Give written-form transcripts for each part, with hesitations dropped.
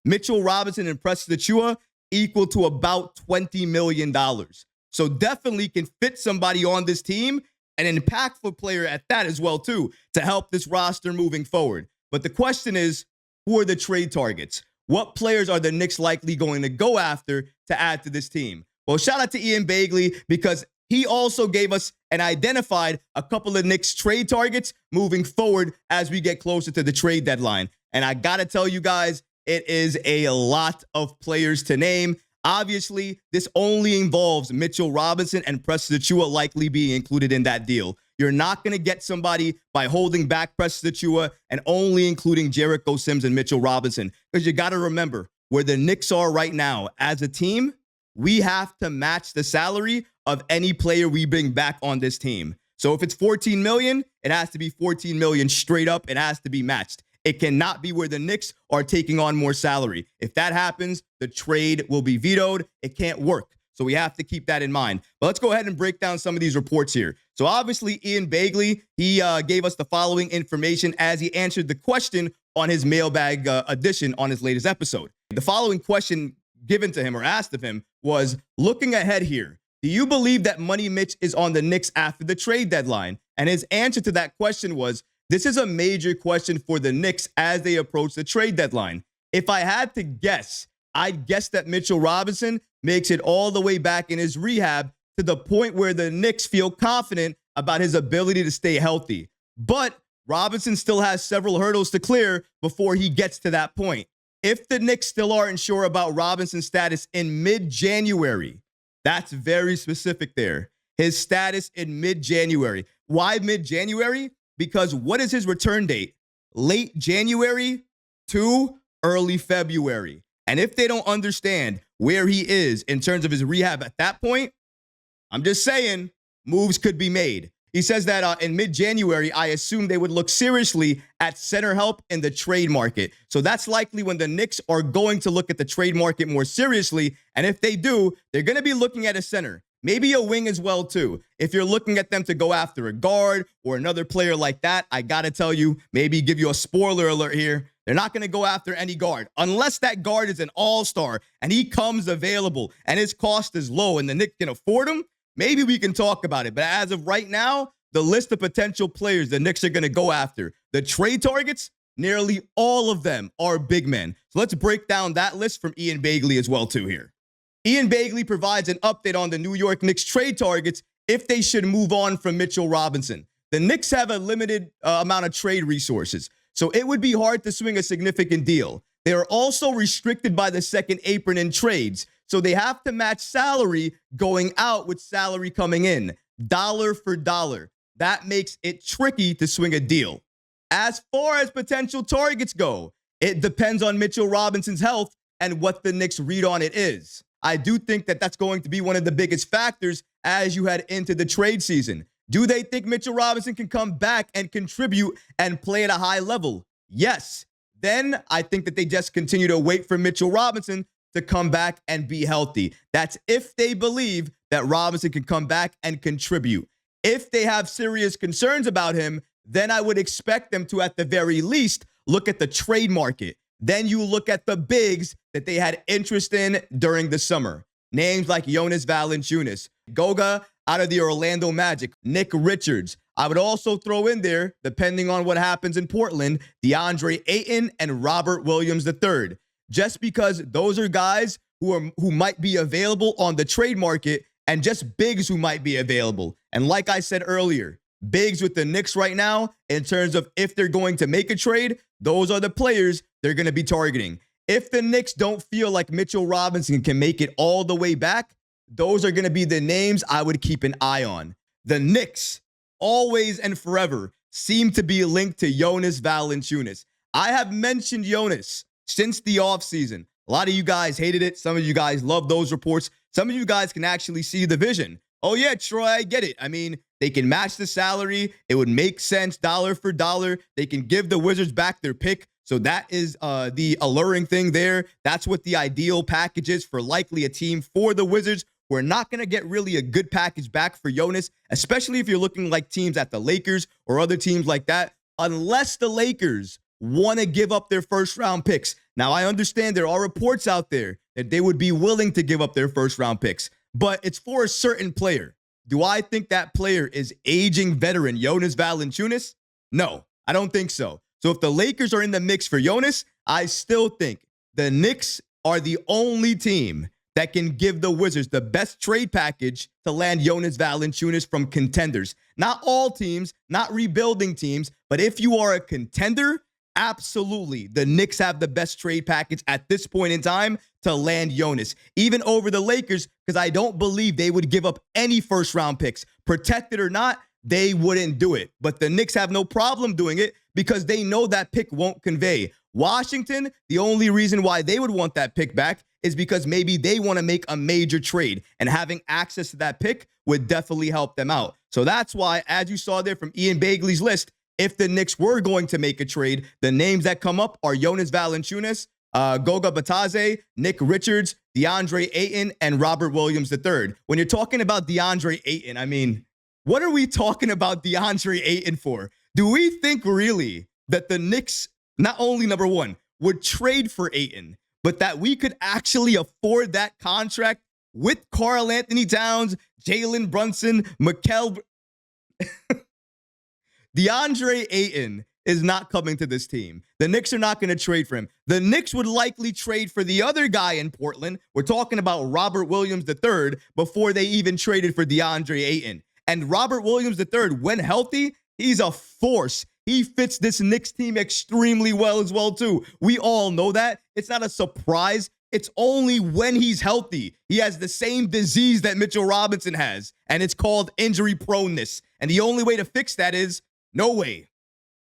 Mitchell Robinson and Preston Achiuwa equal to about $20 million. So definitely can fit somebody on this team, an impactful player at that as well, too, to help this roster moving forward. But the question is, who are the trade targets? What players are the Knicks likely going to go after to add to this team? Well, shout out to Ian Bagley, because he also gave us and identified a couple of Knicks trade targets moving forward as we get closer to the trade deadline. And I got to tell you guys, it is a lot of players to name. Obviously, this only involves Mitchell Robinson and Preston Achiuwa likely being included in that deal. You're not going to get somebody by holding back Preston Achiuwa and only including Jericho Sims and Mitchell Robinson. Because you got to remember, where the Knicks are right now as a team, we have to match the salary of any player we bring back on this team. So if it's $14 million, it has to be $14 million straight up. It has to be matched. It cannot be where the Knicks are taking on more salary. If that happens, the trade will be vetoed. It can't work. So we have to keep that in mind. But let's go ahead and break down some of these reports here. So obviously, Ian Bagley, he gave us the following information as he answered the question on his mailbag edition on his latest episode. The following question given to him or asked of him was, looking ahead here, do you believe that Money Mitch is on the Knicks after the trade deadline? And his answer to that question was, this is a major question for the Knicks as they approach the trade deadline. If I had to guess, I'd guess that Mitchell Robinson makes it all the way back in his rehab to the point where the Knicks feel confident about his ability to stay healthy. But Robinson still has several hurdles to clear before he gets to that point. If the Knicks still aren't sure about Robinson's status in mid-January, that's very specific there. His status in mid-January. Why mid-January? Because what is his return date? Late January to early February. And if they don't understand where he is in terms of his rehab at that point, I'm just saying moves could be made. He says that in mid-January, I assume they would look seriously at center help in the trade market. So that's likely when the Knicks are going to look at the trade market more seriously. And if they do, they're going to be looking at a center. Maybe a wing as well, too. If you're looking at them to go after a guard or another player like that, I got to tell you, maybe give you a spoiler alert here. They're not going to go after any guard unless that guard is an all-star and he comes available and his cost is low and the Knicks can afford him. Maybe we can talk about it. But as of right now, the list of potential players the Knicks are going to go after, the trade targets, nearly all of them are big men. So let's break down that list from Ian Bagley as well, too, here. Ian Bagley provides an update on the New York Knicks trade targets if they should move on from Mitchell Robinson. The Knicks have a limited amount of trade resources, so it would be hard to swing a significant deal. They are also restricted by the second apron in trades, so they have to match salary going out with salary coming in, dollar for dollar. That makes it tricky to swing a deal. As far as potential targets go, it depends on Mitchell Robinson's health and what the Knicks read on it is. I do think that that's going to be one of the biggest factors as you head into the trade season. Do they think Mitchell Robinson can come back and contribute and play at a high level? Yes. Then I think that they just continue to wait for Mitchell Robinson to come back and be healthy. That's if they believe that Robinson can come back and contribute. If they have serious concerns about him, then I would expect them to, at the very least, look at the trade market. Then you look at the bigs that they had interest in during the summer. Names like Jonas Valanciunas, Goga out of the Orlando Magic, Nick Richards. I would also throw in there, depending on what happens in Portland, DeAndre Ayton and Robert Williams III. Just because those are guys who might be available on the trade market and just bigs who might be available. And like I said earlier, bigs with the Knicks right now, in terms of if they're going to make a trade, those are the players they're going to be targeting. If the Knicks don't feel like Mitchell Robinson can make it all the way back, those are going to be the names I would keep an eye on. The Knicks, always and forever, seem to be linked to Jonas Valanciunas. I have mentioned Jonas since the offseason. A lot of you guys hated it. Some of you guys love those reports. Some of you guys can actually see the vision. Oh, yeah, Troy, I get it. I mean, they can match the salary. It would make sense dollar for dollar. They can give the Wizards back their pick. So that is the alluring thing there. That's what the ideal package is for likely a team for the Wizards. We're not going to get really a good package back for Jonas, especially if you're looking like teams at the Lakers or other teams like that, unless the Lakers want to give up their first-round picks. Now, I understand there are reports out there that they would be willing to give up their first-round picks, but it's for a certain player. Do I think that player is aging veteran Jonas Valanciunas? No, I don't think so. So if the Lakers are in the mix for Jonas, I still think the Knicks are the only team that can give the Wizards the best trade package to land Jonas Valanciunas from contenders. Not all teams, not rebuilding teams, but if you are a contender, absolutely, the Knicks have the best trade package at this point in time to land Jonas, even over the Lakers, because I don't believe they would give up any first-round picks. Protected or not, they wouldn't do it. But the Knicks have no problem doing it because they know that pick won't convey. Washington, the only reason why they would want that pick back is because maybe they want to make a major trade, and having access to that pick would definitely help them out. So that's why, as you saw there from Ian Bagley's list, if the Knicks were going to make a trade, the names that come up are Jonas Valanciunas, Goga Batadze, Nick Richards, DeAndre Ayton, and Robert Williams III. When you're talking about DeAndre Ayton, I mean, what are we talking about DeAndre Ayton for? Do we think really that the Knicks, not only, number one, would trade for Ayton, but that we could actually afford that contract with Karl Anthony Towns, Jalen Brunson, Mikal? DeAndre Ayton is not coming to this team. The Knicks are not going to trade for him. The Knicks would likely trade for the other guy in Portland. We're talking about Robert Williams III before they even traded for DeAndre Ayton. And Robert Williams III, when healthy, he's a force. He fits this Knicks team extremely well as well, too. We all know that. It's not a surprise. It's only when he's healthy. He has the same disease that Mitchell Robinson has, and it's called injury proneness. And the only way to fix that is no way.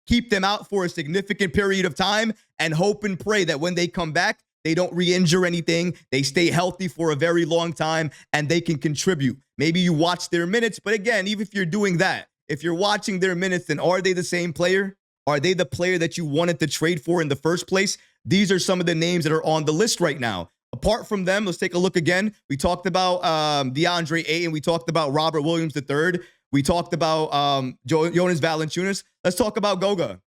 Keep them out for a significant period of time and hope and pray that when they come back, they don't re-injure anything. They stay healthy for a very long time and they can contribute. Maybe you watch their minutes, but again, even if you're doing that, if you're watching their minutes, then are they the same player? Are they the player that you wanted to trade for in the first place? These are some of the names that are on the list right now. Apart from them, let's take a look again. We talked about DeAndre Ayton. We talked about Robert Williams III. We talked about Jonas Valanciunas. Let's talk about Goga.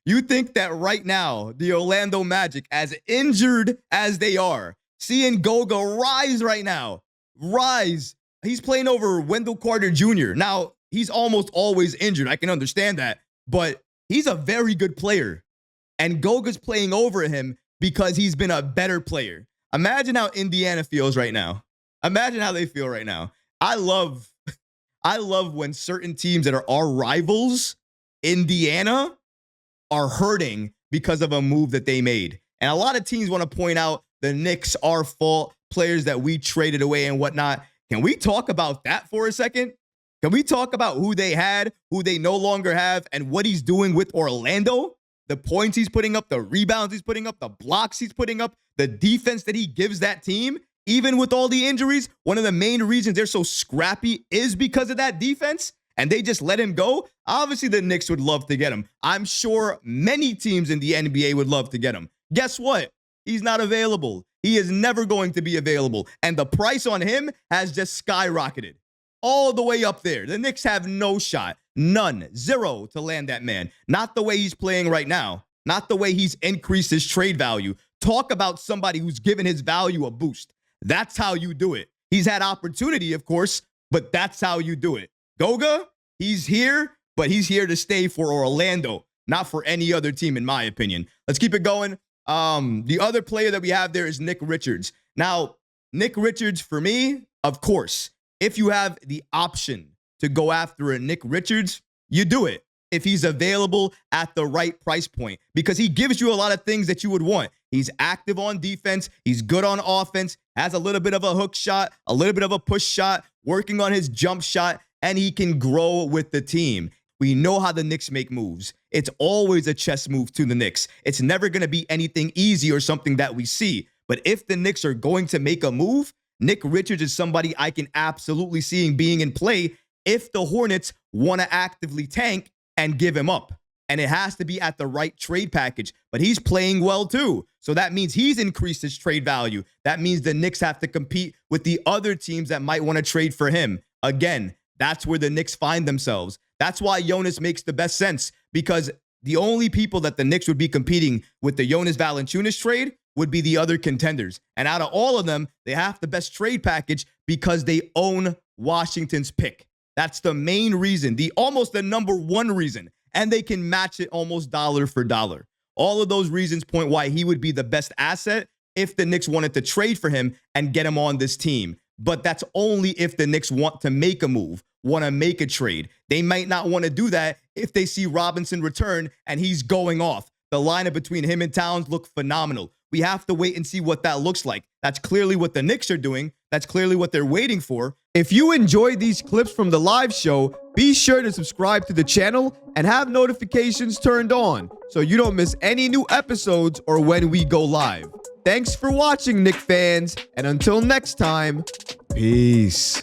You think that right now, the Orlando Magic, as injured as they are, seeing Goga rise right now, rise. He's playing over Wendell Carter Jr. Now, he's almost always injured. I can understand that. But he's a very good player. And Goga's playing over him because he's been a better player. Imagine how Indiana feels right now. Imagine how they feel right now. I love when certain teams that are our rivals, Indiana, are hurting because of a move that they made. And a lot of teams want to point out the Knicks, our fault, players that we traded away and whatnot. Can we talk about that for a second? Can we talk about who they had, who they no longer have, and what he's doing with Orlando? The points he's putting up, the rebounds he's putting up, the blocks he's putting up, the defense that he gives that team, even with all the injuries. One of the main reasons they're so scrappy is because of that defense, and they just let him go. Obviously, the Knicks would love to get him. I'm sure many teams in the NBA would love to get him. Guess what? He's not available. He is never going to be available, and the price on him has just skyrocketed all the way up there. The Knicks have no shot. None. Zero to land that man. Not the way he's playing right now. Not the way he's increased his trade value. Talk about somebody who's given his value a boost. That's how you do it. He's had opportunity, of course, but that's how you do it. Goga, he's here, but he's here to stay for Orlando, not for any other team, in my opinion. Let's keep it going. The other player that we have there is Nick Richards. Now, Nick Richards, for me, of course, if you have the option to go after a Nick Richards, you do it if he's available at the right price point, because he gives you a lot of things that you would want. He's active on defense. He's good on offense, has a little bit of a hook shot, a little bit of a push shot, working on his jump shot, and he can grow with the team. We know how the Knicks make moves. It's always a chess move to the Knicks. It's never going to be anything easy or something that we see. But if the Knicks are going to make a move, Nick Richards is somebody I can absolutely see being in play if the Hornets want to actively tank and give him up. And it has to be at the right trade package. But he's playing well too. So that means he's increased his trade value. That means the Knicks have to compete with the other teams that might want to trade for him. Again, that's where the Knicks find themselves. That's why Jonas makes the best sense, because The only people that the Knicks would be competing with the Jonas Valanciunas trade would be the other contenders. And out of all of them, they have the best trade package because they own Washington's pick. That's the main reason, almost the number one reason. And they can match it almost dollar for dollar. All of those reasons point why he would be the best asset if the Knicks wanted to trade for him and get him on this team. But that's only if the Knicks want to make a move, want to make a trade. They might not want to do that if they see Robinson return and he's going off. The lineup between him and Towns look phenomenal. We have to wait and see what that looks like. That's clearly what the Knicks are doing. That's clearly what they're waiting for. If you enjoyed these clips from the live show, be sure to subscribe to the channel and have notifications turned on so you don't miss any new episodes or when we go live. Thanks for watching, Knicks fans, and until next time, peace.